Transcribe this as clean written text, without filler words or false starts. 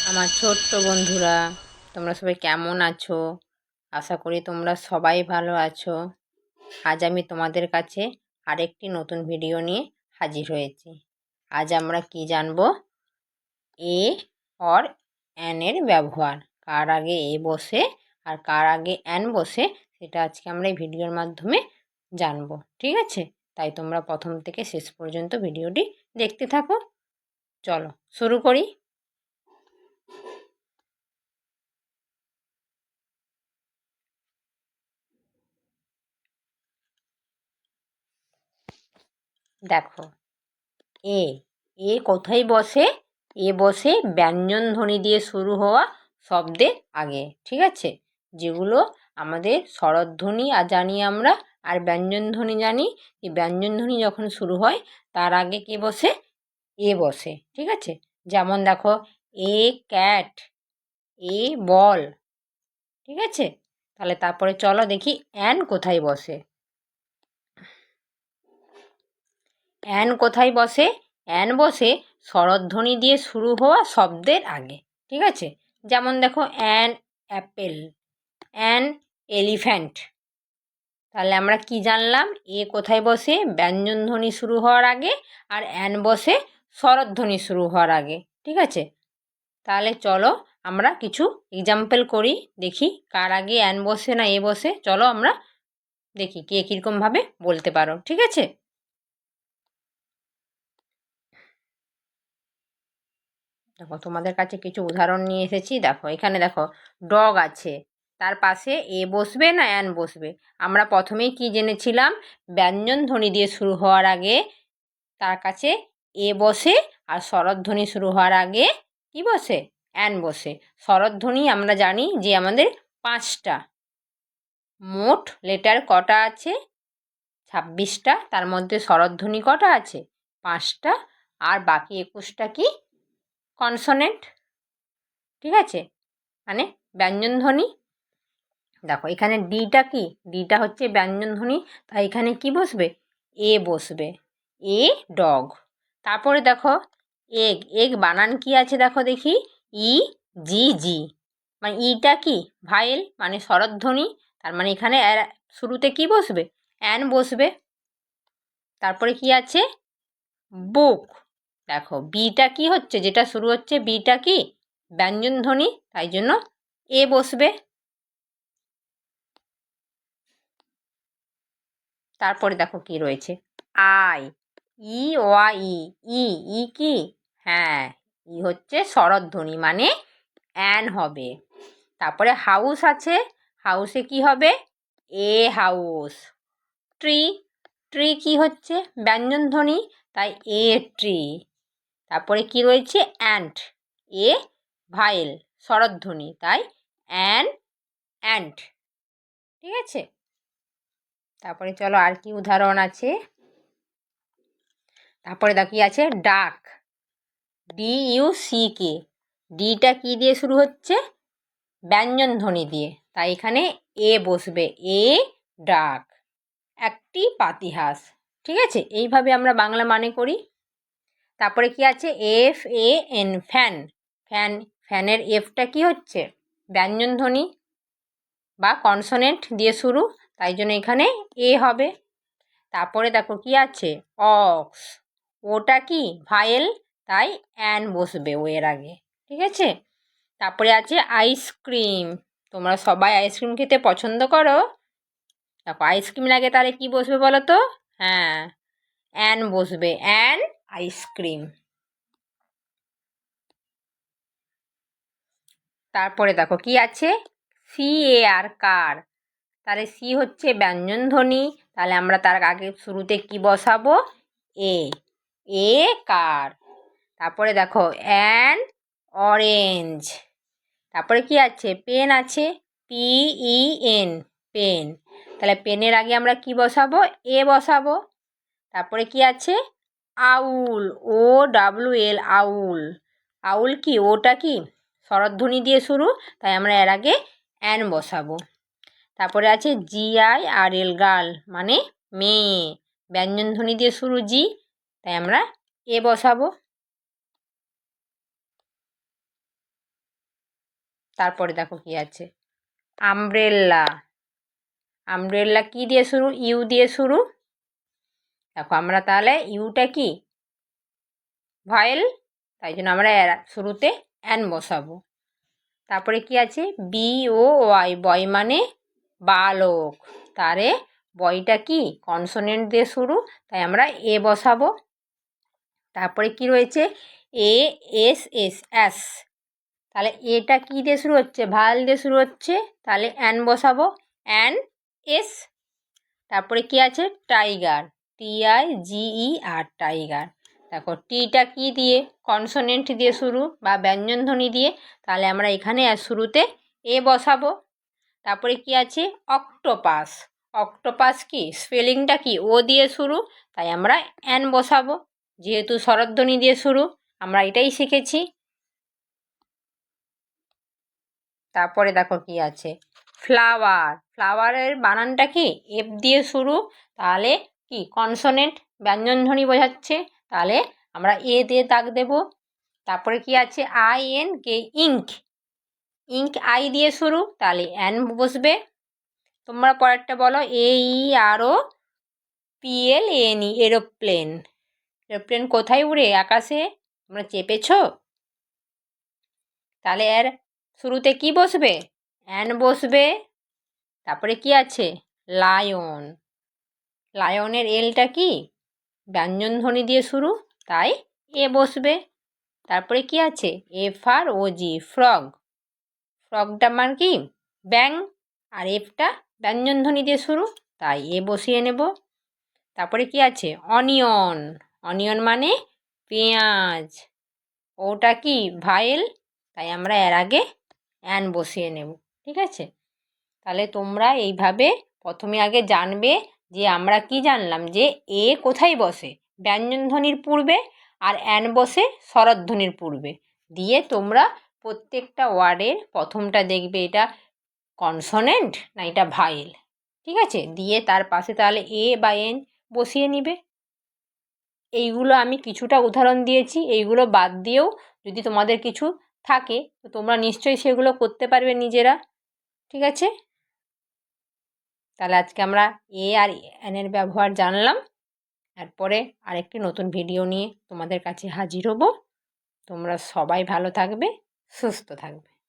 আমার ছোট্ট বন্ধুরা, তোমরা সবাই কেমন আছো? আশা করি তোমরা সবাই ভালো আছো। আজ আমি তোমাদের কাছে আরেকটি নতুন ভিডিও নিয়ে হাজির হয়েছি। আজ আমরা কি জানবো? এ অর অ্যান এর ব্যবহার, কার আগে এ বসে আর কার আগে অ্যান বসে, সেটা আজকে আমরা এই ভিডিওর মাধ্যমে জানবো। ঠিক আছে? তাই তোমরা প্রথম থেকে শেষ পর্যন্ত ভিডিওটি দেখতে থাকো। চলো শুরু করি। দেখো, এ এ কোথায় বসে? এ বসে ব্যঞ্জন ধ্বনি দিয়ে শুরু হওয়া শব্দের আগে। ঠিক আছে? যেগুলো আমাদের স্বরধ্বনি আর জানি আমরা, আর ব্যঞ্জন ধ্বনি জানি। এই ব্যঞ্জন ধ্বনি যখন শুরু হয় তার আগে কে বসে? এ বসে। ঠিক আছে? যেমন দেখো, এ ক্যাট, এ বল। ঠিক আছে? তাহলে তারপরে চলো দেখি অ্যান কোথায় বসে। অ্যান কোথায় বসে? অ্যান বসে স্বরধ্বনি দিয়ে শুরু হওয়া শব্দের আগে। ঠিক আছে? যেমন দেখো, অ্যান অ্যাপেল, অ্যান এলিফ্যান্ট। তাহলে আমরা কি জানলাম? এ কোথায় বসে? ব্যঞ্জনধ্বনি শুরু হওয়ার আগে। আর অ্যান বসে স্বরধ্বনি শুরু হওয়ার আগে। ঠিক আছে? তাহলে চলো আমরা কিছু এক্সাম্পল করি, দেখি কার আগে অ্যান বসে না এ বসে। চলো আমরা দেখি কে কীরকমভাবে বলতে পারো। ঠিক আছে? দেখো, তোমাদের কাছে কিছু উদাহরণ নিয়ে এসেছি। দেখো, এখানে দেখো, ডগ আছে, তার পাশে এ বসবে না অ্যান বসবে? আমরা প্রথমেই কি জেনেছিলাম? ব্যঞ্জন ধ্বনি দিয়ে শুরু হওয়ার আগে তার কাছে এ বসে, আর স্বরধ্বনি শুরু হওয়ার আগে কি বসে? অ্যান বসে। স্বরধ্বনি আমরা জানি যে আমাদের 5টা। মোট লেটার কটা আছে? 26টা। তার মধ্যে স্বরধ্বনি কটা আছে? 5টা। আর বাকি 21টা কি? কনসোনেন্ট। ঠিক আছে? মানে ব্যঞ্জনধ্বনি। দেখো, এখানে ডিটা কি? ডিটা হচ্ছে ব্যঞ্জনধ্বনি, তাই এখানে কি বসবে? এ বসবে। A dog. তারপরে দেখো, এগ, এগ বানান কি আছে দেখো দেখি। ই জি জি, মানে ইটা কি? ভায়েল, মানে স্বরধ্বনি। তার মানে এখানে শুরুতে কি বসবে? অ্যান বসবে। তারপরে কি আছে? বুক। দেখো, বিটা কি হচ্ছে? যেটা শুরু হচ্ছে বিটা কি? ব্যঞ্জনধ্বনি, তাই জন্য এ বসবে। তারপরে দেখো কি রয়েছে? আই, ই ওয়া ই, ই, ই কি? হ্যাঁ, ই হচ্ছে স্বরধ্বনি, মানে অ্যান হবে। তারপরে হাউস আছে, হাউসে কি হবে? A house. ট্রি, ট্রি কি হচ্ছে? ব্যঞ্জনধ্বনি, তাই এ ট্রি। তারপরে কি রয়েছে? অ্যান্ট, এ ভায়েল, স্বরধ্বনি, তাই অ্যান অ্যান্ট। ঠিক আছে? তারপরে চলো আর কি উদাহরণ আছে। তারপরে দেখো কি আছে? ডাক, ডি ইউ সি কে। ডিটা কি দিয়ে শুরু হচ্ছে? ব্যঞ্জন ধ্বনি দিয়ে, তাই এখানে এ বসবে। এ ডাক। একটি পাতিহাঁস। ঠিক আছে? এইভাবে আমরা বাংলা মানে করি। তারপরে কি আছে? F A N, fan. Fan, ফ্যানের এফটা কি হচ্ছে? ব্যঞ্জন ধ্বনি বা কনসোনেন্ট দিয়ে শুরু, তাই জন্য এখানে এ হবে। তারপরে দেখো কি আছে? অক্স, ওটা কি? ভায়েল, তাই অ্যান বসবে ও এর আগে। ঠিক আছে? তারপরে আছে আইসক্রিম। তোমরা সবাই আইসক্রিম খেতে পছন্দ করো। দেখো, আইসক্রিমের আগে তাহলে কি বসবে বলো তো? হ্যাঁ, অ্যান বসবে। An ice cream. তারপরে দেখো কি আছে? সি এ আর, কার। তাহলে সি হচ্ছে ব্যঞ্জন ধ্বনি, তাহলে আমরা তার আগে শুরুতে কি বসাবো? এ, এ কার। তারপরে দেখো অ্যান অরেঞ্জ। তারপরে কি আছে? পেন আছে, পি ই এন, পেন। তাহলে পেনের আগে আমরা কি বসাবো? এ বসাবো। তারপরে কি আছে? আউল, ও ডাব্লু এল, আউল। আউল কি? ওটা কি? স্বরধ্বনি দিয়ে শুরু, তাই আমরা এর আগে অ্যান বসাবো। তারপরে আছে G I R L, girl, মানে মেয়ে। ব্যঞ্জনধ্বনি দিয়ে শুরু জি, তাই আমরা এ বসাবো। তারপরে দেখো কি আছে, আমব্রেল্লা। আমব্রেল্লা কি দিয়ে শুরু? ইউ দিয়ে শুরু। দেখো আমরা তাহলে ইউটা কি ভয়েল, তাই জন্য আমরা শুরুতে অ্যান বসাবো। তারপরে কি আছে, বি ও ওয়াই, বয় মানে বালক, তারে বয়টা কি কনসোনেন্ট দিয়ে শুরু, তাই আমরা এ বসাবো। তারপরে কি রয়েছে, এ এস এস অ্যাস, তাহলে এটা কি দিয়ে শুরু হচ্ছে? ভায়াল দিয়ে শুরু হচ্ছে, তাহলে অ্যান বসাবো, অ্যান এস। তারপরে কি আছে, টাইগার, TIGER, টাইগার। দেখো টিটা কি দিয়ে? কনসোনেন্ট দিয়ে শুরু বা ব্যঞ্জনধ্বনি দিয়ে, তাহলে আমরা এখানে আর শুরুতে এ বসাবো। তারপরে কি আছে, অক্টোপাস। অক্টোপাস কি স্পেলিংটা কি? ও দিয়ে শুরু, তাই আমরা অ্যান বসাবো, যেহেতু স্বরধ্বনি দিয়ে শুরু, আমরা এটাই শিখেছি। তারপরে দেখো কি আছে, ফ্লাওয়ার। ফ্লাওয়ারের বানানটা কি? এফ দিয়ে শুরু, তাহলে কি কনসোনেন্ট, ব্যঞ্জনধ্বনি বোঝাচ্ছে, তাহলে আমরা এ দিয়ে দাগ দেব। তারপরে কি আছে, INK, ইঙ্ক। ইঙ্ক আই দিয়ে শুরু, তাহলে অ্যান বসবে। তোমরা পরেরটা বলো, AEROPLANE, এরোপ্লেন। এরোপ্লেন কোথায় উড়ে? আকাশে। তোমরা চেপেছ, তাহলে এর শুরুতে কি বসবে? অ্যান বসবে। তারপরে কি আছে, লায়ন। লায়নের এলটা কি ব্যঞ্জনধ্বনি দিয়ে শুরু, তাই এ বসবে। তারপরে কি আছে, FROG, ফ্রগ। ফ্রগটা মানে কি ব্যাং, আর এফটা ব্যঞ্জনধ্বনি দিয়ে শুরু, তাই এ বসিয়ে নেব। তারপরে কি আছে, অনিয়ন। অনিয়ন মানে পেঁয়াজ, ওটা কি ভায়েল, তাই আমরা এর আগে অ্যান বসিয়ে নেব। ঠিক আছে, তাহলে তোমরা এইভাবে প্রথমে আগে জানবে যে আমরা কি জানলাম, যে এ কোথায় বসে? ব্যঞ্জনধ্বনির পূর্বে, আর অ্যান বসে স্বরধ্বনির পূর্বে। দিয়ে তোমরা প্রত্যেকটা ওয়ার্ডের প্রথমটা দেখবে এটা কনসোনেন্ট না এটা ভায়েল, ঠিক আছে, দিয়ে তার পাশে তাহলে এ বা এন বসিয়ে নিবে। এইগুলো আমি কিছুটা উদাহরণ দিয়েছি, এইগুলো বাদ দিয়েও যদি তোমাদের কিছু থাকে তো তোমরা নিশ্চয়ই সেগুলো করতে পারবে নিজেরা। ঠিক আছে, তাহলে আজকে আমরা এ আর এনের ব্যবহার জানলাম। এরপরে আরেকটি নতুন ভিডিও নিয়ে তোমাদের কাছে হাজির হব। তোমরা সবাই ভালো থাকবে, সুস্থ থাকবে।